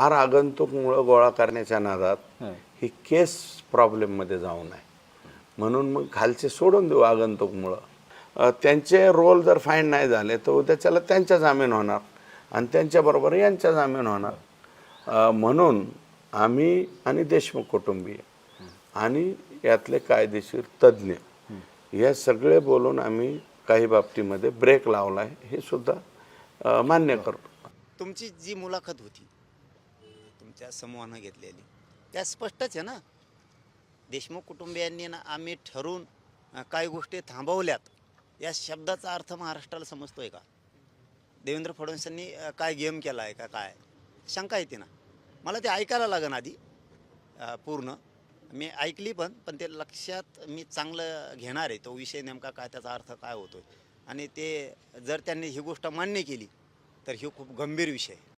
फार आगंतुक मुळं गोळा करण्याच्या नादात ही केस प्रॉब्लेममध्ये जाऊ नये म्हणून मग खालचे सोडून देऊ आगंतुक मुळं. त्यांचे रोल जर फाईंड नाही झाले तर उद्याच्याला त्यांच्या जामीन होणार आणि त्यांच्याबरोबर यांच्या जामीन होणार. म्हणून आम्ही आणि देशमुख कुटुंबीय आणि यातले कायदेशीर तज्ज्ञ या सगळे बोलून आम्ही काही बाबतीमध्ये ब्रेक लावला आहे हे सुद्धा मान्य करतो. तुमची जी मुलाखत होती तुमच्या समूहानं घेतलेली त्या स्पष्टच आहे ना. देशमुख कुटुंबियांनी ना आम्ही ठरवून काही गोष्टी थांबवल्यात या शब्दाचा अर्थ महाराष्ट्राला समजतोय का? देवेंद्र फडणवीसांनी काय गेम केला आहे का काय शंका येते ना. मला ते ऐकायला लागेल आधी पूर्ण. मी ऐकली पण ते लक्षात मी चांगलं घेणार आहे तो विषय नेमका काय त्याचा अर्थ काय होतोय आणि ते जर त्यांनी ही गोष्ट मान्य केली तर ही खूप गंभीर विषय आहे.